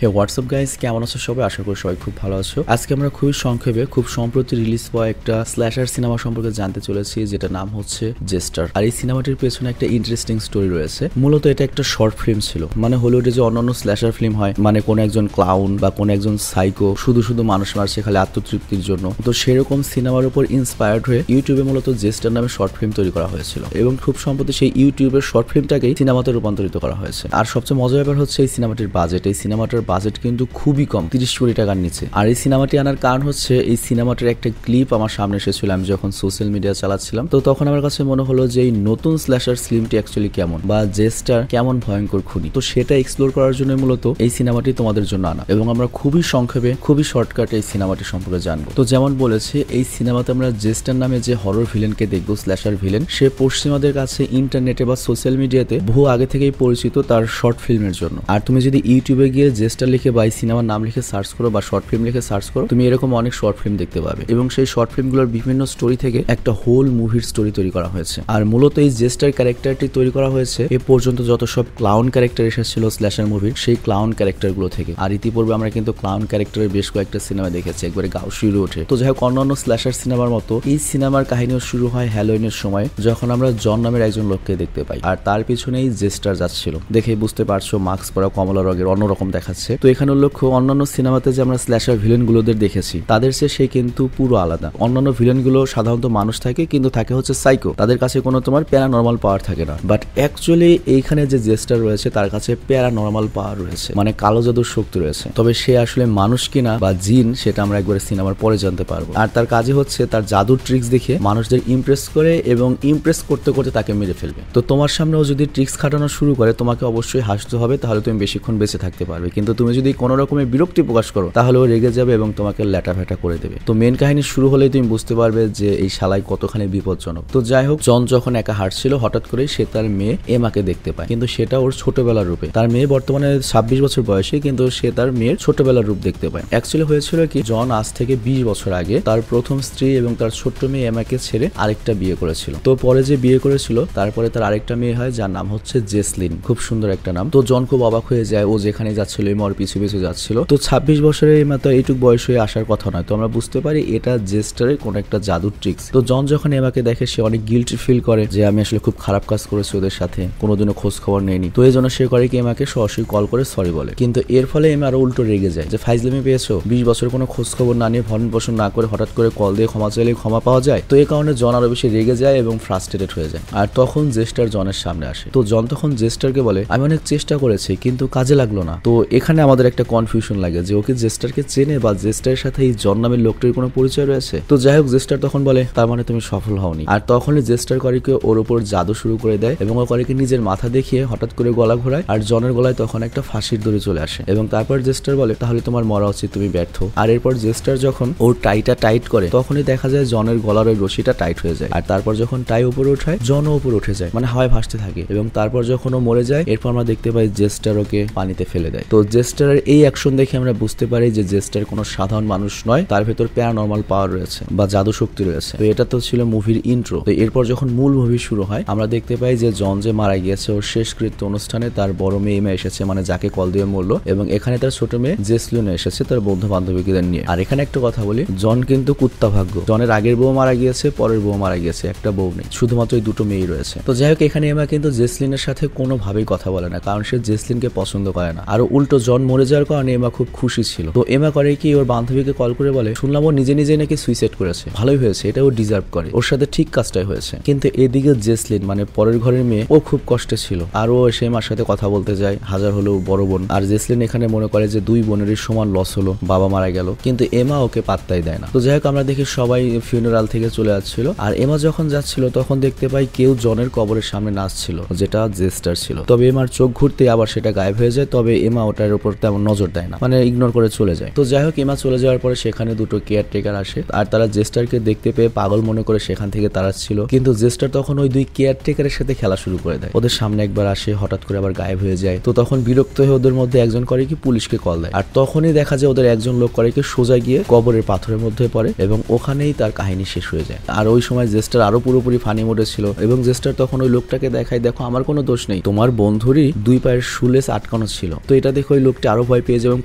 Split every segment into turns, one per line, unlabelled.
হে WhatsApp guys, কেমন আছো সবাই? আশা করি সবাই খুব ভালো আছো। আজকে আমরা খুবই সংক্ষেপে খুব সম্প্রতি রিলিজ হওয়া একটা স্ল্যাশার সিনেমা সম্পর্কে জানতে চলেছি, যেটা নাম হচ্ছে জেস্টার। আর এই সিনেমাটির পেছনে একটা ইন্টারেস্টিং স্টোরি রয়েছে। মূলত এটা একটা শর্ট ফিল্ম ছিল। মানে হলিউডে যে অন্যান্য স্ল্যাশার ফিল্ম হয়, মানে কোন একজন ক্লাউন বা কোন একজন সাইকো শুধু মানুষ মারছে খালি আত্মতৃপ্তির জন্য, তো সেরকম সিনেমার উপর ইন্সপায়ার্ড হয়ে ইউটিউবে মূলত জেস্টার নামে শর্ট ফিল্ম তৈরি করা হয়েছিল এবং খুব সম্প্রতি সেই ইউটিউবের শর্ট ফিল্মটাকেই সিনেমাতে রূপান্তরিত করা হয়েছে। আর সবচেয়ে মজার ব্যাপার হচ্ছে এই সিনেমাটির বাজেট। এই সিনেমাটার বাজেট কিন্তু খুবই কম, 30 কোটি টাকার নিচে। আর এই সিনেমাটি আনার কারণ হচ্ছে এই সিনেমাটার একটা ক্লিপ আমার সামনে এসেছিল আমি যখন সোশ্যাল মিডিয়া চালাচ্ছিলাম। তো তখন আমার কাছে মনে হলো যে এই নতুন স্ল্যাশার ফিল্মটি অ্যাকচুয়ালি কেমন, বা জেস্টার কেমন ভয়ঙ্কর খুনি, তো সেটা এক্সপ্লোর করার জন্য মূলত এই সিনেমাটি তোমাদের জন্য আনা, এবং আমরা খুবই সংক্ষেপে খুবই শর্টকাটে এই সিনেমাটি সম্পর্কে জানবো। তো যেমন বলেছে, এই সিনেমাতে আমরা জেস্টার নামে যে হরর ভিলেনকে দেখবো, স্ল্যাশার ভিলেন, সে পশ্চিমাদের কাছে ইন্টারনেটে বা সোশ্যাল মিডিয়াতে বহু আগে থেকেই পরিচিত তার শর্ট ফিল্মের জন্য। আর তুমি যদি ইউটিউবে গিয়ে জেস্টার লিখে বা এই সিনেমার নাম লিখে সার্চ করো বা শর্ট ফিল্ম লিখে সার্চ করো, তুমি এরকম অনেক শর্ট ফিল্ম দেখতে পাবে, এবং সেই শর্ট ফিল্মগুলোর বিভিন্ন স্টোরি থেকে একটা হোল মুভির স্টোরি তৈরি করা হয়েছে। আর মূলত এই জেস্টার ক্যারেক্টারটি তৈরি করা হয়েছে এ পর্যন্ত যত সব ক্লাউন ক্যারেক্টার এসেছিল স্ল্যাশার মুভির, সেই ক্লাউন ক্যারেক্টার গুলো থেকে। আর ইতিপূর্বে আমরা কিন্তু ক্লাউন ক্যারেক্টারের বেশ কয়েকটা সিনেমা দেখেছি, একবারে গাও শুরু ওঠে। তো যাই হোক, অন্যান্য স্ল্যাশার সিনেমার মতো এই সিনেমার কাহিনীও শুরু হয় হ্যালোইনের সময়, যখন আমরা জন নামের একজন লোককে দেখতে পাই, আর তার পিছনেই জেস্টার যাচ্ছিল। দেখে বুঝতে পারছো মাস্ক পরা কমলা রঙের অন্যরকম দেখাচ্ছে। তো এখানে লক্ষ্য, অন্যান্য সিনেমাতে যে আমরা স্ল্যাশার ভিলেন গুলোদের দেখেছি তাদের চেয়ে সে কিন্তু পুরো আলাদা। অন্যান্য ভিলেন গুলো সাধারণত মানুষ থাকে, কিন্তু থাকে হচ্ছে সাইকো, তাদের কাছে কোনো তোমার প্যারানর্মাল পাওয়ার থাকে না। বাট অ্যাকচুয়ালি এইখানে যে জেস্টার রয়েছে তার কাছে প্যারানর্মাল পাওয়ার রয়েছে, মানে কালো জাদুর শক্তি রয়েছে। তবে সে আসলে মানুষ কিনা বা জিন সেটা আমরা একবারে সিনেমার পরে জানতে পারবো। আর তার কাজে হচ্ছে তার জাদুর ট্রিক্স দেখে মানুষদের ইমপ্রেস করে এবং ইমপ্রেস করতে করতে তাকে মেরে ফেলবে। তো তোমার সামনেও যদি ট্রিক্স খাটানো শুরু করে, তোমাকে অবশ্যই হাসতে হবে, তাহলে তুমি বেশিক্ষণ বেঁচে থাকতে পারবে। কিন্তু তুমি যদি কোনো রকমের বিরক্তি প্রকাশ করো, তাহলে ও রেগে যাবে এবং তোমাকে ল্যাটা ভ্যাটা করে দেবে। তো মেন কাহিনী শুরু হলেই তুমি বুঝতে পারবে যে এই শালাই কতখানি বিপজ্জনক। তো যাই হোক, জন যখন একা হাঁটছিল, হঠাৎ করে সে তার মেয়ে এমাকে দেখতে পায়, কিন্তু সেটা ওর ছোটবেলার রূপে। তার মেয়ে বর্তমানে 26 বছর বয়সী, কিন্তু সে তার মেয়ের ছোটবেলার রূপ দেখতে পায়। অ্যাকচুয়ালি হয়েছিল কি, জন আজ থেকে 20 বছর আগে তার প্রথম স্ত্রী এবং তার ছোট্ট মেয়ে এমাকে ছেড়ে আরেকটা বিয়ে করেছিল। তো পরে যে বিয়ে করেছিল, তারপরে তার আরেকটা মেয়ে হয় যার নাম হচ্ছে জেসলিন। খুব সুন্দর একটা নাম। তো জন খুব অবাক হয়ে যায়, ও যেখানে যাচ্ছিল এমা ওর পিছু পিছু যাচ্ছিল। তো 26 বছরের এমা তো এইটুক বয়স হয়ে আসার কথা নয়। তো আমরা বুঝতে পারি এটা জেস্টারের কোন একটা জাদুর ট্রিক্স। তো জন যখন এমাকে দেখে, সে অনেক গিল্টি ফিল করে যে আমি আসলে খুব খারাপ কাজ করেছি ওদের সাথে, কোনোদিনও খোঁজ খবর নেয়নি। তো এই জন্য সে করে কি, এমাকে সরাসরি কল করে সরি বলে। কিন্তু এর ফলে এমা আরো উল্টো রেগে যায় যে ফাইজলামি পেয়েছো, 20 বছর কোনো খোঁজ খবর না নিয়ে ভরণ পোষণ না করে হঠাৎ করে কল দিয়ে ক্ষমা চাইলে ক্ষমা পাওয়া যায়। তো এই কারণে জন আরো বেশি রেগে যায় এবং ফ্রাস্ট্রেটেড হয়ে যায়। আর তখন জেস্টার জনের সামনে আসে। তো জন তখন জেস্টারকে বলে, আমি অনেক চেষ্টা করেছি কিন্তু কাজে লাগলো না। তো এখানে আমাদের একটা কনফিউশন লাগে যে ওকে জেস্টারকে চেনে বা জেস্টারের সাথে এই জন নামের লোকটির কোনো পরিচয় রয়েছে। তো যাই হোক, জেস্টার তখন বলে, তার মানে তুমি সফল হওনি। আর তখনই জেস্টার করিকে ওর উপর জাদু শুরু করে দেয় এবং ও করিকে নিজের মাথা দেখিয়ে হঠাৎ করে গলা ঘোরায়। আর জনের গলায় তখন একটা ফাঁসির দড়ি চলে আসে এবং তারপর জেস্টার বলে, তাহলে তোমার মরা উচিত, তুমি ব্যর্থ। আর এরপর জেস্টার যখন ওর টাইটা টাইট করে, তখনই দেখা যায় জনের গলার ওই রশিটা টাইট হয়ে যায়। আর তারপর যখন টাই উপরে ওঠায়, জনও উপরে উঠে যায়, মানে হাওয়ায় ভাসতে থাকে। এবং তারপর যখন ও মরে যায়, এরপর আমরা দেখতে পাই জেস্টার ওকে পানিতে ফেলে দেয়। তো জেস্টারের এই অ্যাকশন দেখে আমরা বুঝতে পারি যে জেস্টার কোনো সাধারণ মানুষ নয়, তার ভেতর প্যারানর্মাল পাওয়ার রয়েছে বা জাদু শক্তি রয়েছে। তো এটা তো ছিল মুভির ইন্ট্রো। তো এরপর যখন মূল মুভি শুরু হয়, আমরা দেখতে পাই যে জন যে মারা গিয়েছে, ওর শেষকৃত্য অনুষ্ঠানে তার বড় মেয়ে এমা এসেছে, মানে যাকে কল দিয়ে মরলো, এবং এখানে তার ছোট মেয়ে জেসলিন এসেছে তার বন্ধু বান্ধবীদের নিয়ে। আর এখানে একটা কথা বলি, জন কিন্তু কুত্তা ভাগ্য। জনের আগের বউ মারা গিয়েছে, পরের বউ মারা গিয়েছে, একটা বউ নেই, শুধুমাত্র এই দুটো মেয়ে রয়েছে। তো যাই হোক, এখানে এমা কিন্তু জেসলিনের সাথে কোনোভাবেই কথা বলে না, কারণ সে জেসলিনকে পছন্দ করে না। আর উল্টো জন মরে যাওয়ার কারণে এমা খুব খুশি ছিল। তো এমা করে কি, ওর বান্ধবীকে কল করে বলে, শুনলাম ও নিজে নিজে নাকি সুইসাইড করেছে, ভালোই হয়েছে, এটা ও ডিজার্ভ করে, ওর সাথে ঠিক কাজটাই হয়েছে। কিন্তু এদিকে জেসলিন, মানে পরের ঘরের মেয়ে, ও খুব কষ্টে ছিল। আর ও এসে এমার সাথে কথা বলতে যায়, হাজার হলেও বড় বোন। আর জেসলিন এখানে মনে করে যে দুই বোনেরই সমান লস হলো, বাবা মারা গেল, কিন্তু এমা ওকে পাত্তাই দেয় না। তো যাই হোক, আমরা দেখি সবাই ফিউনারাল থেকে চলে যাচ্ছিল। আর এমা যখন যাচ্ছিল, তখন দেখতে পাই কেউ জনের কবরের সামনে নাচছিল, যেটা জেস্টার ছিল। তবে এমার চোখ ঘুরতে আবার সেটা গায়েব হয়ে যায়। তবে এমা ওটার উপর তেমন নজর দেয় না, মানে ইগনোর করে চলে যায়। তো যাই হোক, এমা চলে যাওয়ার পরে সেখানে দুটো কেয়ারটেকার আসে, আর তারা জেস্টারকে দেখতে পেয়ে পাগল মনে করে সেখান থেকে তাড়াচ্ছিল। কিন্তু জেস্টার তখন ওই দুই কেয়ারটেকারের সাথে খেলা শুরু করে দেয়, ওদের সামনে একবার আসে, হঠাৎ করে আবার গায়েব হয়ে যায়। তো তখন বিরক্ত হয়ে ওদের মধ্যে একজন করে কি পুলিশকে কল দেয়। আর তখনই দেখা যায় ওদের একজন লোক করে কি সোজা গিয়ে কবরের পাথরের মধ্যে পড়ে এবং ওখানেই তার কাহিনী শেষ হয়ে যায়। আর ওই সময় জেস্টার আরো পুরোপুরি ফানি মোডে ছিল এবং জেস্টার তখন ওই লোকটাকে দেখায়, দেখো আমার কোনো দোষ নেই, তোমার বন্ধুরই দুই পায়ের শুলেস আটকানো ছিল। তো এটা দেখে ওই লোকটি আরো ভয় পেয়ে যায় এবং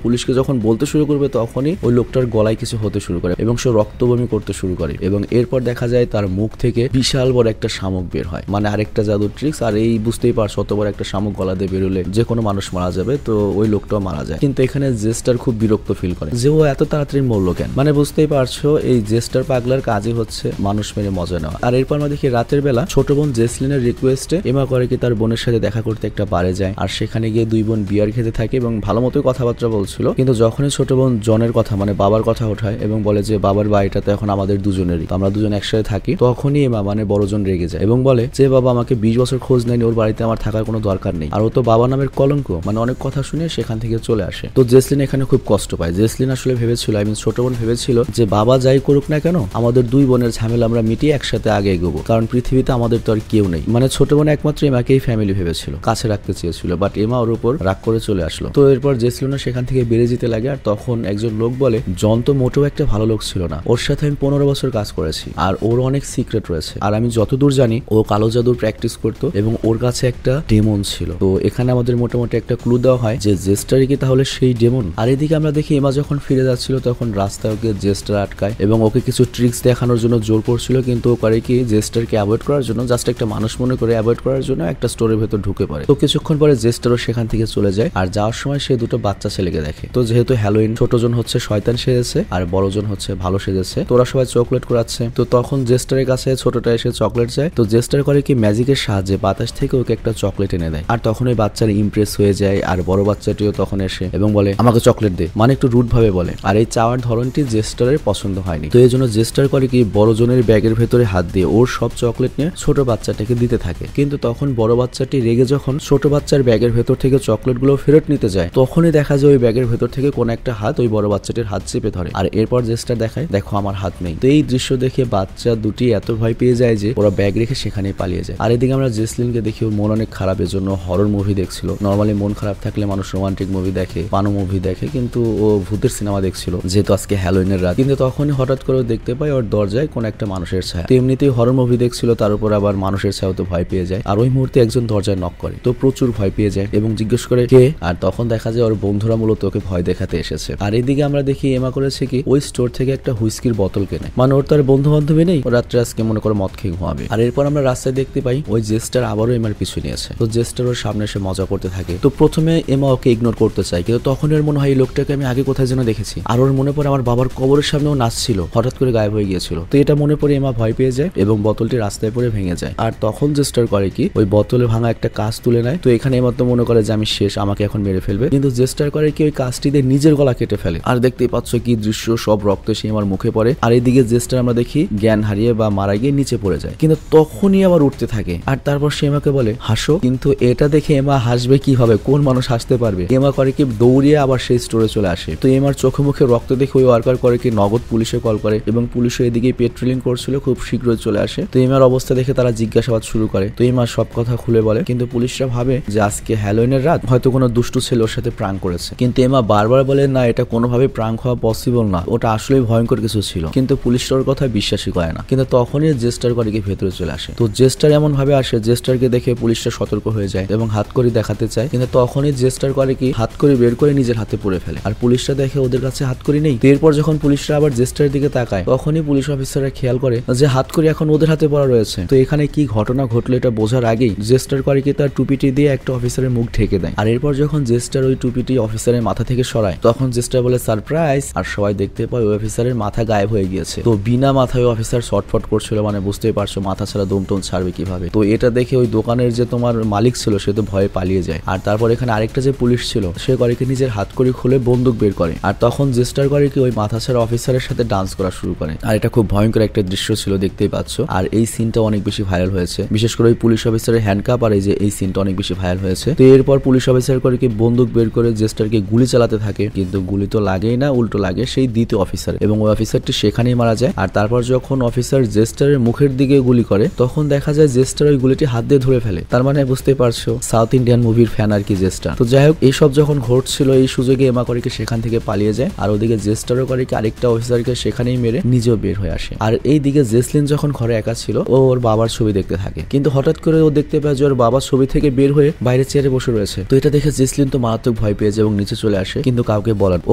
পুলিশকে যখন বলতে শুরু করবে তখনই ওই লোকটার গলায় কিছু হতে শুরু করে এবং সে রক্তবমি করতে শুরু করে এবং এরপর দেখা যায় তার মুখ থেকে বিশাল বড় একটা শামুক বের হয়, মানে আরেকটা জাদুর ট্রিক্স। আর এই বুঝতেই পারছো অত বড় একটা শামুক গলা দিয়ে বেরোলে যে কোনো মানুষ মারা যাবে, তো ওই লোকটাও মারা যায়। কিন্তু এখানে জেস্টার খুব বিরক্ত ফিল করে যে ও এত তাড়াতাড়ি মরলো কেন, মানে বুঝতেই পারছো এই জেস্টার পাগলার কাজই হচ্ছে মানুষ মেরে মজা নেওয়া। আর এরপর আমরা দেখি রাতের বেলা ছোট বোন জেসলিনের রিকোয়েস্টে এমা করে কি তার বোনের সাথে দেখা করতে একটা বারে যায়, আর সেখানে গিয়ে দুই বোন বিয়ার খেতে থাকে এবং ভালো মতোই কথাবার্তা বলছিল। কিন্তু যখনই ছোট বোন জনের কথা মানে বাবার কথা ওঠায় এবং বলে যে বাবার বাড়িটা তো এখন আমাদের দুজনেরই, আমরা দুজন একসাথে থাকি, তখনই এমা মানে বড়জন রেগে যায় এবং বলে যে বাবা আমাকে 20 বছর খোঁজ নেয়নি, ওর বাড়িতে আমার থাকার কোনো দরকার নেই, আর ও তো বাবা নামের কলঙ্ক, মানে অনেক কথা শুনে সেখান থেকে চলে আসে। তো জেসলিন এখানে খুব কষ্ট পায়। জেসলিন আসলে ভেবেছিল, ছোট বোন ভেবেছিল যে বাবা যাই করুক না কেন আমাদের দুই বোনের ঝামেলা আমরা মিটিয়ে একসাথে আগে এগোবো, কারণ পৃথিবীতে আমাদের তো আর কেউ নেই। মানে ছোট বোন একমাত্র এমাকেই ফ্যামিলি ভেবেছিল, কাছে রাখতে চেয়েছিল, বাট এমা ওর উপর রাগ করে চলে আসলো। তো এরপর জেসলিনও সেখান থেকে বেড়ে যেতে লাগে। আর তখন একজন লোক বলে জন তো মোটেও একটা ভালো লোক ছিল না, ওর সাথে আমি 15 বছর কাজ করেছি আর ওর অনেক সিক্রেট রয়েছে, আর আমি যতদূর জানি ও কালো জাদুর প্র্যাকটিস করতো এবং ওর কাছে একটা ডেমন ছিল। তো এখানে আমাদের মোটামুটি একটা ক্লু দেওয়া হয় যে জেস্টারই কি তাহলে সেই ডেমন। আর এদিকে আমরা দেখি এমা যখন ফিরে যাচ্ছিল তখন রাস্তায় ওকে জেস্টার আটকায় এবং ওকে কিছু ট্রিক্স দেখানোর জন্য জোর করছিল, কিন্তু ও করে কি জেস্টারকে অ্যাভয়েড করার জন্য, জাস্ট একটা মানুষ মনে করে অ্যাভয়েড করার জন্য একটা স্টোরের ভেতর ঢুকে পড়ে। তো কিছুক্ষণ পরে জেস্টারও সেখান থেকে চলে যায় আর যাওয়ার সময় সে দুটো বাচ্চা ছেলেকে দেখে। তো যেহেতু হ্যালোইন, ছোটজন হচ্ছে শয়তান সেজেছে আর বড়জন হচ্ছে ভালো সেজেছে, তোরা সবাই চকলেট করাচ্ছে। তো তখন জেস্টারের কাছে ছোটটা এসে চকলেট চায়। তো জেস্টার করে কি ম্যাজিকের সাহায্যে বাতাস থেকে ওকে একটা চকলেট এনে দেয়, আর তখন ওই বাচ্চারা ইমপ্রেস হয়ে যায়। আর বড় বাচ্চাটিও তখন এসে এবং বলে আমাকে চকলেট দে, মানে একটু রুড ভাবে বলে। আর এই চাওয়ার ধরনটি জেস্টারের পছন্দ হয়নি, তো এই জন্য জেস্টার করে কি বড়জনের ব্যাগের ভেতরে হাত দিয়ে ওর সব চকলেট নিয়ে ছোট বাচ্চাটাকে দিতে থাকে। কিন্তু তখন বড় বাচ্চাটি রেগে যখন ছোট বাচ্চার ব্যাগের ভেতর থেকে চকলেট গুলো ফেরত নিতে যায়, তখনই দেখা যায় ওই ব্যাগের ভেতর থেকে কোন একটা হাত ওই বড় বাচ্চাটির হাত চেপে ধরে। আর এরপর জেস্টার দেখায় দেখো আমার হাত নেই। তো এই দৃশ্য দেখে বাচ্চা দুটি এত ভয় পেয়ে যায় যে ওরা ব্যাগ রেখে সেখানেই পালিয়ে যায়। আর এদিকে আমরা জেসলিনকে দেখি ওর মন অনেক খারাপ, এর জন্য হরর মুভি দেখছিল। নর্মালি মন খারাপ থাকলে মানুষ রোমান্টিক মুভি দেখে, পানো মুভি দেখে, কিন্তু ও ভূতের সিনেমা দেখছিল যেহেতু আজকে হ্যালোইনের রাত। কিন্তু তখনই হঠাৎ করে দেখতে পায় ওর দরজায় কোন একটা মানুষের ছায়া। তো এমনিতেই হরর মুভি দেখছিল, তার উপর আবার মানুষের ছায়া, তো ভয় পেয়ে যায়। আর ওই মুহূর্তে একজন দরজায় নক করে, তো প্রচুর ভয় পেয়ে যায় এবং জিজ্ঞেস করে কে। আর তখন দেখা যায় ওর বন্ধুরা মূলত ওকে ভয় দেখাতে এসেছে। আর এদিকে আমরা দেখি এমা করেছে কি ওই স্টোর থেকে একটা হুইস্কির বোতল কেনে, মানে ওর তার বন্ধু বান্ধবী নেই, ও রাত্রে আজকে মনে করে মদ খেয়ে ঘুমাবে। আর এরপর আমরা রাস্তায় দেখতে পাই ওই জেস্টার আবারও এমার পিছু নিয়েছে। তো জেস্টার ওর সামনে এসে মজা করতে থাকে। তো প্রথমে এমা ওকে ইগনোর করতে চায়, কিন্তু তখন এর মনে হয় এই লোকটাকে আমি আগে কোথায় যেন দেখেছি। আর ওর মনে পড়ে আমার বাবার কবরের সামনেও নাচছিল, হঠাৎ করে গায়েব হয়ে গিয়েছিল। তো এটা মনে পড়ে এমা ভয় পেয়ে যায় এবং বোতলটি রাস্তায় পড়ে ভেঙে যায়। আর তখন জেস্টার করে কি ওই বোতলে ভাঙা একটা কাঁচ তুলে নেয়। তো এখানে এমা তো মনে করে যে আমি শেষ, আমাকে এখন মেরে ফেলবে, কিন্তু জেস্টার করে কি ওই কাঁচটি দিয়ে নিজের গলা কেটে ফেলে। আর দেখতেই পাচ্ছ কি দৃশ্য, সব রক্ত সে আমার মুখে পড়ে। আর এইদিকে জেস্টার আমরা দেখি জ্ঞান হারিয়ে বা মারা গিয়ে নিচে পড়ে যায়, কিন্তু তখনই আবার উঠতে থাকে। আর তারপর সে এমাকে বলে হাসো, কিন্তু এটা দেখে এমা হাসবে কিভাবে, কোন মানুষ হাসতে পারবে। এমা করে কি দৌড়িয়ে আবার সেই স্টোরে চলে আসে। তো এমার চোখে মুখে রক্ত দেখে ওই ওয়ার্কার করে কি নগদ পুলিশে কল করে এবং পুলিশও এদিকে পেট্রোলিং করছিল, খুব শীঘ্রই চলে আসে। তো এমার অবস্থা দেখে তারা জিজ্ঞাসাবাদ শুরু করে। তো এমা সব কথা খুলে বলে, কিন্তু পুলিশরা ভাবে যে আজকে হ্যালোইনের রাত, হয়তো কোনো দুষ্টু ছেলে ওর সাথে প্রাঙ্ক করেছে। কিন্তু এমা বারবার বলে না, এটা কোনোভাবে প্রাঙ্ক হওয়া পসিবল না, ওটা আসলেই ভয়ঙ্কর কিছু ছিল। কিন্তু পুলিশরা ওর কথা বিশ্বাসই করে না। কিন্তু তখনই জেস্টার করে কি ভেতরে চলে আসে। তো জেস্টার এমন ভাবে আসে, জেস্টারকে দেখে পুলিশরা সতর্ক হয়ে যায় এবং হাতকড়ি দেখাতে চায়, কিন্তু তখনই জেস্টার করে কি হাতকড়ি বের করে নিজের হাতে পরে ফেলে। আর পুলিশরা দেখে ওদের কাছে হাতকড়ি নেই। এরপর যখন পুলিশরা আবার জেস্টারের দিকে তাকায়, তখনই পুলিশ অফিসাররা খেয়াল করে যে হাতকড়ি এখন ওদের হাতে পড়া রয়েছে। তো এখানে কি ঘটনা ঘটলো এটা বোঝার আগেই জেস্টার করে কি তার টুপিটি দিয়ে একটা অফিসারের মুখ ঢেকে দেয়। আর এরপর যখন জেস্টার ওই টুপিটি অফিসারের মাথা থেকে সরায়, তখন জেস্টার বলে সারপ্রাইজ। আর সবাই দেখতে পায় ওই অফিসারের মাথা গায়েব হয়ে গিয়েছে। তো বিনা মাথায় অফিসার শর্টফট করছিল, মানে বুঝতেই পারছো মাথা ছাড়া দম টম ছাড়বে কিভাবে। তো এটা দেখে ওই দোকানের যে তোমার মালিক ছিল সে তো ভয়ে পালিয়ে যায়। আর তারপর এখানে আরেকটা যে পুলিশ ছিল সে করে কি নিজের হাতকড়ি খুলে বন্দুক বের করে। আর তখন জেস্টার করে কি ওই মাথা ছাড়া অফিসারের সাথে ডান্স করা শুরু করে। আর এটা খুব ভয়ঙ্কর একটা দৃশ্য ছিল, দেখতেই পাচ্ছ। আর এই সিনটা অনেক বেশি ভাইরাল হয়েছে, বিশেষ করে ওই পুলিশ অফিসারের হ্যান্ডকাপ আর এই সিনটা অনেক বেশি ভাইরাল হয়েছে। তো এরপর পুলিশ অফিসার করে কি বন্দুক বের করে জেস্টারকে গুলি চালাতে থাকে, কিন্তু গুলি তো লাগেই না, উল্টো লাগে সেই দ্বিতীয় অফিসার এবং ওই অফিসারটি সেখানেই মারা যায়। আর তারপর যখন অফিসার জেস্টারের মুখের দিকে গুলি করে, তখন দেখা যায় জেস্টার ওই গুলিটি হাত দিয়ে ধরে ফেলে। তার মানে বুঝতে পারছো সাউথ ইন্ডিয়ান মুভির ফ্যান আর কি জেস্টার। তো যাই হোক, এইসব যখন ঘটছিল এই সুযোগে এমা করে কি সেখান থেকে পালিয়ে যায়। আর ওদিকে জেস্টারও করে কি আরেকটা অফিসারকে সেখানেই মেরে নিজেও বের হয়ে আসে। আর এই দিকে জেসলিন যখন ঘরে একা ছিল, ও ওর বাবার ছবি দেখতে থাকে, কিন্তু হঠাৎ করে ও দেখতে পায় যে ওর বাবার ছবি থেকে বের হয়ে বাইরে চেয়ারে বসে রয়েছে। তো এটা দেখে জেসলিন তো মারাত্মক ভয় পেয়ে যায় এবং নিচে চলে আসে, কিন্তু কাউকে বলেন। ও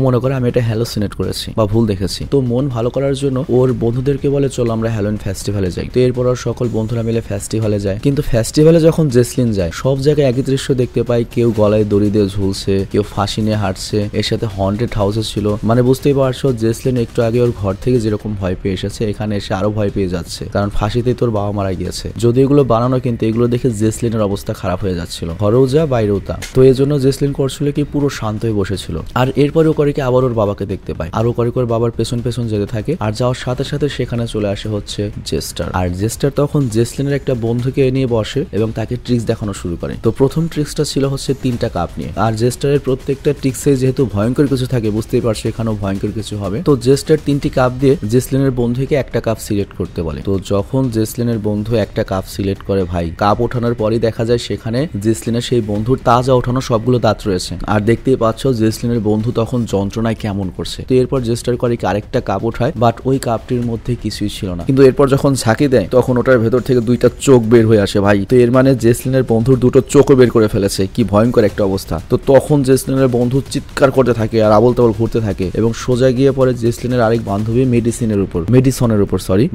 মনে করে আমি এটা হ্যালোসিনেট করেছি বা ভুল দেখেছি। তো মন ভালো করার জন্য ওর বন্ধুদেরকে বলে চলো আমরা হ্যালোইন ফেস্টিভ্যালে যাই। তো এরপর ওর সকল বন্ধুরা মিলে ফেস্টিভ্যালে যায়। কিন্তু ফেস্টিভ্যালে যখন জেসলিন যায় সব জায়গায় একই দৃশ্য দেখতে পাই, কেউ গলায় দড়ি দিয়ে ঝুলছে, কেউ ফাঁসি নিয়ে হাঁটছে, এর সাথে হন্টেড হাউসে ছিল। মানে বুঝতেই পারছো জেসলিন একটু আগে ওর ঘর থেকে যেরকম ভয় পেয়ে এসেছে এখানে এসে আরো ভয় পেয়ে যাচ্ছে, কারণ ফাঁসিতেই তোর বাবা মারা গিয়েছে। যদি এগুলো বানানো, কিন্তু এগুলো দেখে জেসলিনের অবস্থা খারাপ হয়ে যাচ্ছিল, ঘরেও যা বাইরেও তা। তো এই জন্য জেসলিন করছিল কি পুরো শান্ত হয়ে বসেছিল। আর এরপরে ও করে কি আবার ওর বাবাকে দেখতে পায়, আর ও করে ওর বাবার পেছন পেছন যেতে থাকে। আর যাওয়ার সাথে সাথে সেখানে চলে আসে হচ্ছে জেস্টার। আর জেস্টার তখন জেসলিনের একটা বন্ধুকে নিয়ে বসে এবং তাকে ট্রিক্স দেখানো শুরু করে। তো প্রথম ট্রিক্সটা ছিল হচ্ছে 3টা কাপ নিয়ে। আর জেস্টারের প্রত্যেকটা ট্রিক্সে যেহেতু ভয়ঙ্কর কিছু থাকে, বুঝতেই পারছো এখানেও ভয়ঙ্কর কিছু হবে। তো জেস্টার 3টি কাপ দিয়ে জেসলিনের বন্ধুকে একটা কাপ সিলেক্ট করতে বলে। তো যখন জেসলিনের বন্ধু একটা কাপ সিলেক্ট করে ভাই, কাপ ওঠানোর পরই দেখা যায় সেখানে জেসলিনের সেই বন্ধুর তাজা ওঠানো সবগুলো দাঁত রয়েছে। আর দেখতেই পাচ্ছ জেসলিনের বন্ধু তখন যন্ত্রণায় কেমন করছে। তো এরপর জেস্টার করে আরেকটা কাপ ওঠায়, বাট ওই কাপটির মধ্যে কিছুই ছিল না। কিন্তু এরপর যখন ঝাঁকি দেয় তখন ওটার ভেতর থেকে 2টা চোখ বের হয়ে আসে ভাই। তো এর মানে জেসলিনের বন্ধুর 2টো চোখও বের করে ফেলেছে। কি ভয়ঙ্কর একটা অবস্থা। তো তখন জেসলিনের বন্ধু চিৎকার করতে থাকে আর আবল তাবল ঘুরতে থাকে এবং সোজা গিয়ে পরে জেসলিনের আরেক বান্ধবী মেডিসনের উপর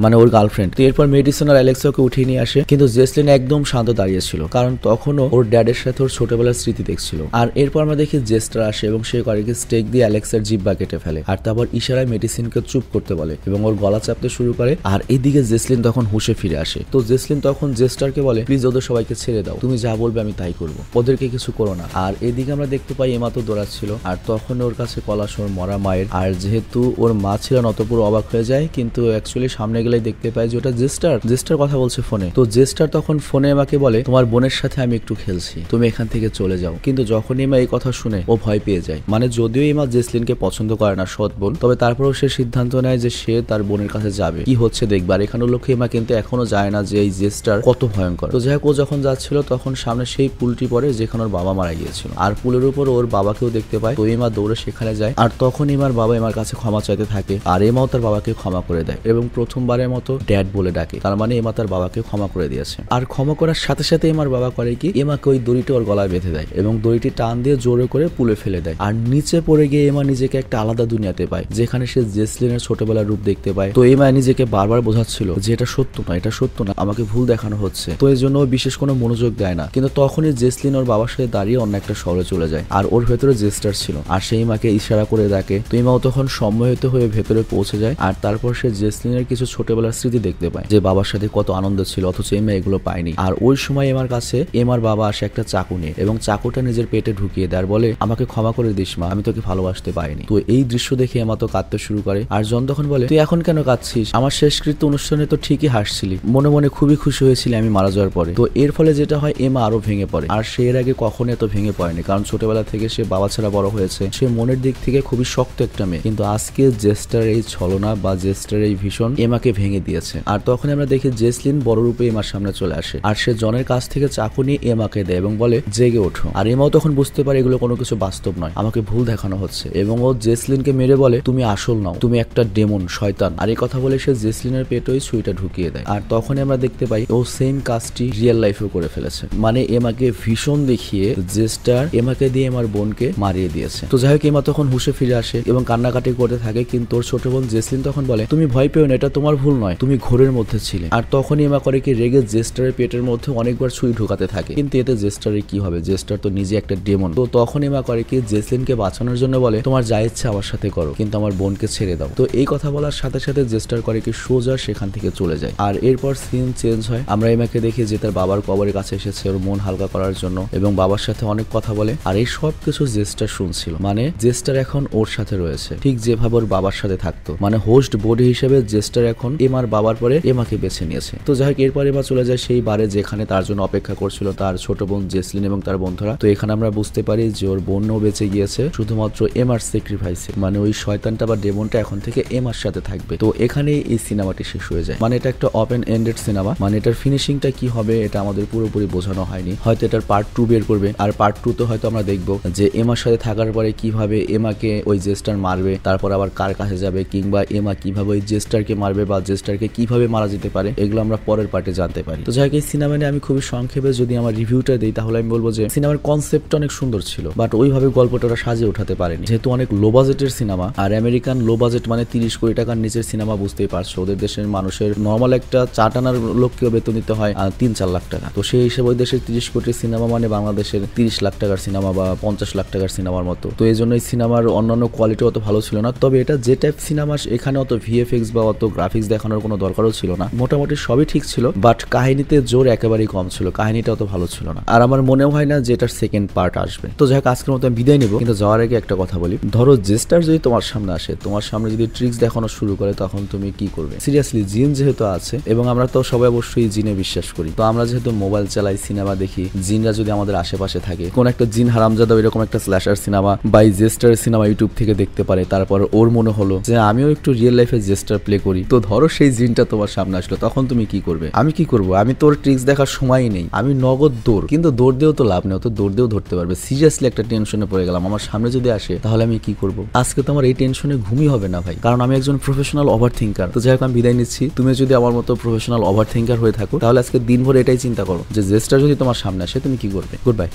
মানে ওর গার্লফ্রেন্ড। তো এরপর মেডিসন আর অ্যালেক্সাকে উঠিয়ে নিয়ে আসে, কিন্তু জেসলিন একদম শান্ত দাঁড়িয়েছিল, কারণ তখনও ওর ড্যাডের সাথে ওর ছোটবেলার স্মৃতি দেখছিল। আর এরপর আমরা দেখি জেস্টার আসে এবং সে কয়েকটি স্টেক দিয়ে অ্যালেক্সার জিব্বা কেটে ফেলে, আর তারপর ইশারায় মেডিসিনকে চুপ করতে বলে এবং ওর গলা চাপতে শুরু করে। আর এদিকে জেসলিন তখন হুঁশে ফিরে আসে। তো জেসলিন তখন জেস্টারকে বলে প্লিজ ওদের সবাইকে ছেড়ে দাও, তুমি যা বলবে আমি তাই করবো, ওদেরকে কিছু করো না। আর এদিকে আমরা দেখতে পাই এমা তো দৌড়াচ্ছিল, আর তখন ওর কাছে কলাশ ওর মরা মায়ের। আর যেহেতু ওর মা ছিল না, পুরো অবাক হয়ে যায়, কিন্তু অ্যাকচুয়ালি সামনে গেলে দেখতে পাই যে ওটা জেস্টার কথা বলছে ফোনে। তো জেস্টার তখন ফোনে এমাকে বলে তোমার বোনের সাথে আমি একটু খেলছি, তুমি এখান থেকে চলে যাও। কিন্তু যখন এমা এই কথা শুনে ও ভয় পেয়ে যায়। মানে যদিও এমা জেসলিনকে পছন্দ করে না, সৎ বোন, তবে তারপরেও সে সিদ্ধান্ত নেয় যে সে তার বোনের কাছে যাবে, কি হচ্ছে দেখবে। আর এখানে লক্ষ্যে এমা কিন্তু এখনো যায় না যে এই জেস্টার কত ভয়ঙ্কর। তো যাই হোক, ও যখন যাচ্ছিল তখন সামনে সেই পুলটি পড়ে যেখানে ওর বাবা মারা গিয়েছিল, আর পুলের উপর ওর বাবাকেও দেখতে পায়। তো এমা দৌড়ে সেখানে যায়, আর তখন এমার বাবা এমার কাছে ক্ষমা চাইতে থাকে, আর এমাও তার বাবাকে ক্ষমা করে দেয় এবং প্রথমবারের মতো ড্যাড বলে ডাকে, তার মানে এমা তার বাবাকে ক্ষমা করে দিয়েছে। আর ক্ষমা করার সাথে সাথে এমার বাবা করে কি এমাকে ওই দড়িটি ওর গলায় বেঁধে দেয় এবং দড়িটি টান দিয়ে জোরে করে পুলে ফেলে দেয়। আর নিচে পড়ে গিয়ে এমা নিজেকে একটা আলাদা দুনিয়াতে পায়, যেখানে সে জেসলিনের ছোটবেলার রূপ দেখতে পায়। তো এমা নিজেকে বারবার বোঝাচ্ছিল যে এটা সত্য না, এটা সত্য না, আমাকে ভুল দেখানো হচ্ছে। তো এই জন্য বিশেষ কোনো মনোযোগ দেয় না। কিন্তু তখনই জেসলিন ওর বাবার সাথে দাঁড়িয়ে অন্য একটা শহরে চলে যায়, আর ওর ভেতরে জেস্টার ছিল, আর সেই মাকে ইশারা করে ডাকে। তো এমাও তখন সম্মোহিত হয়ে ভেতরে পৌঁছে যায়, আর তারপর সে জেসলিনের কিছু ছোটবেলার স্মৃতি দেখতে পায়, যে বাবার সাথে কত আনন্দ ছিল, অথচ এমা এগুলো পায়নি। আর ওই সময় এমার কাছে এমার বাবা আসে একটা চাকু নিয়ে এবং চাকুটা নিজের পেটে ঢুকিয়ে দেয় আর বলে আমাকে ক্ষমা করে দিস মা, আমি তোকে ভালোবাসতে পারিনি। তো এই দৃশ্য দেখে এমা তো কাঁদতে শুরু করে। আর জন তখন বলে তুই এখন কেন কাঁদছিস, আমার শেষকৃত্য অনুষ্ঠানে তো ঠিকই হাসছিলি, মনে মনে খুবই খুশি হয়েছিলি আমি মারা যাওয়ার পরে। তো এর ফলে যেটা হয় এমা আরো ভেঙে পড়ে। আর সে এর আগে কখনো এত ভেঙে পড়েনি, কারণ ছোটবেলা থেকে সে বাবা ছাড়া বড় হয়েছে, সে মনের দিক থেকে খুবই শক্ত একটা মেয়ে। কিন্তু আজকে জেস্টার এই ছলনা বা জেস্টার এই ভীষণ এমাকে ভেঙে দিয়েছে। আর তখন আমরা দেখি জেসলিন বড় রূপে এমার সামনে চলে আসে, আর সে জনের কাছ থেকে চাকু নিয়ে এমাকে দেয় এবং বলে জেগে ওঠো। আর এমাও তখন বুঝতে পারে এগুলো কোনো কিছু বাস্তব নয়, আমাকে ভুল দেখানো হচ্ছে, এবং ও জেসলিনকে মেরে বলে তুমি আসল নাও, তুমি একটা ডেমন, শয়তান। আর এই কথা বলে সে জেসলিনের পেটেই সুইটা ঢুকিয়ে দেয়। আর তখন আমরা দেখতে পাই ও সেম কাজটি রিয়েল লাইফেও করে ফেলেছে, মানে এমাকে ভীষণ দেখিয়ে জেস্টার এমাকে দিয়ে আমার বোনকে মারিয়ে দিয়েছে। তো যাই হোক, এমা তখন হুশে ফিরে আসে এবং কান্নাকাটি করতে থাকে, কিন্তু ওর ছোট বোন জেসলিন তখন বলে তুমি ভয় পেও না, এটা তোমার ভুল নয়, তুমি ঘোরের মধ্যে ছিলে। আর তখনই এমা করে কি রেগে জেস্টারের পেটের মধ্যে অনেকবার সুই ঢোকাতে থাকে, কিন্তু এতে জেস্টারের কি হবে, জেস্টার তো নিজে একটা ডেমন। তো তখন এমা করে কি জেসলিনকে বাঁচানোর জন্য বলে তোমার যা ইচ্ছে আমার সাথে করো, কিন্তু আমার বোনকে ছেড়ে দাও। তো এই কথা বলার সাথে সাথে জেস্টার করে কি সোজা সেখান থেকে চলে যায়। আর এরপর সিন চেঞ্জ হয়, আমরা এমাকে দেখি যে তার বাবার কবরের কাছে এসেছে ওর মন হালকা করার জন্য এবং বাবার সাথে অনেক কথা বলে। আর এই সব কিছু জেস্টার শুনছিল, মানে জেস্টার এখন ওর সাথে রয়েছে, ঠিক যেভাবে ওর বাবার সাথে থাকতো, মানে হোস্ট বডি হিসেবে জেস্টার এখন এমার বাবার পরে এমাকে বেছে নিয়েছে। তো যাই হোক, এরপর এমা চলে যায় সেই বারে যেখানে তার জন্য অপেক্ষা করছিল তার ছোট বোন জেসলিন এবং তার বন্ধুরা। তো এখানে আমরা বুঝতে পারি যে ওর বোনও বেঁচে গিয়েছে শুধুমাত্র এমার স্যাক্রিফাইসে, মানে ওই শয়তানটা বা ডেমনটা এখন থেকে এমার সাথে থাকবে। তো এখানে এই সিনেমাটি শেষ হয়ে যায়, মানে এটা একটা ওপেন এন্ডেড সিনেমা, মানে এটার ফিনিশিংটা কি হবে এটা আমাদের পুরোপুরি বোঝানো হয়নি। হয়তো এটার পার্ট 2 বের করবে, আর পার্ট 2 তে হয়তো আমরা দেখবো যে এমার সাথে থাকার পরে কিভাবে এমাকে ওই জেস্টার মারবে, তারপর আবার কার কাছে যাবে, কিংবা এমা কিভাবে ওই জেস্টারকে মারবে বা জেস্টারকে কিভাবে মারা যেতে পারে, এগুলো আমরা পরের পার্টে জানতে পারি। তো যাই হোক, এই সিনেমা নিয়ে আমি খুবই সংক্ষেপে যদি আমার রিভিউটা দিই তাহলে আমি বলবো যে সিনেমার কনসেপ্টটা অনেক সুন্দর ছিল। ছিল, বাট ওইভাবে গল্পটা ওরা সাজিয়ে উঠাতে পারেনি। যেহেতু অনেক লো বাজেটের সিনেমা, আর আমেরিকান লো বাজেট মানে 30 কোটি টাকার নিচের সিনেমা, বুঝতেই পারছো ওদের দেশের মানুষের নর্মাল একটা চাটানার লোককেও বেতন দিতে হয় 3-4 লাখ টাকা। তো সেই হিসেবে ওই দেশের 30 কোটির সিনেমা মানে বাংলাদেশের 30 লাখ টাকার সিনেমা বা 50 লাখ টাকার সিনেমার মতো। তো এই জন্য এই সিনেমার অন্যান্য কোয়ালিটি অত ভালো ছিল না। তবে এটা যে টাইপ সিনেমা, এখানে অত ভিএফএক্স বা অত গ্রাফিক্স দেখানোর কোনো দরকারও ছিল না। মোটামুটি সবই ঠিক ছিল, বাট কাহিনীতে জোর একেবারেই কম ছিল, কাহিনীটা অত ভালো ছিল না। আর আমার মনেও হয় না যে এটার সেকেন্ড পার্ট আসবে। তো যাই হোক, আজকের মতো আমি বিদায় নেব, কিন্তু যাওয়ার আগে একটা কথা বলি। ধরো জেস্টার যদি তোমার সামনে আসে, তোমার সামনে যদি ট্রিক্স দেখানো শুরু করে, তখন তুমি কি করবে? সিরিয়াসলি, জিন যেহেতু আছে এবং আমরা তো সবাই অবশ্যই জিনে বিশ্বাস করি, তো আমরা যেহেতু মোবাইল চালাই, সিনেমা দেখি, জিনরা যদি আমাদের আশেপাশে থাকে, কোন একটা জিন হারামজাদা এরকম একটা স্ল্যাশার সিনেমা বা জেস্টার সিনেমা ইউটিউব থেকে দেখতে পারে, তারপর ওর মনে হলো যে আমিও একটু রিয়েল লাইফে জেস্টার প্লে করি, তো ধরো সেই জিনটা তোমার সামনে আসলো, তখন তুমি কি করবে? আমি কি করব? আমি তোর ট্রিক্স দেখার সময়ই নেই, আমি নগদ দৌড়। কিন্তু দৌড় দিয়েও তো লাভ নেই, তো দৌড় দিয়েও ধরতে পারবে। সিরিয়াসলি একটা টেনশনে পড়ে গেলাম, আমার সামনে যদি আসে তাহলে আমি কি করব? আজকে তো আমার এই টেনশনে ঘুমই হবে না ভাই, কারণ আমি একজন প্রফেশনাল ওভার থিঙ্কার। তো যাই হোক, আমি বিদায় নিচ্ছি। তুমি যদি আমার মতো প্রফেশনাল ওভার থিঙ্কার হয়ে থাকো, তাহলে আজকে দিনভর এটাই চিন্তা করো যে জেস্টার যদি তোমার সামনে আসে তুমি কি করবে। Good bye.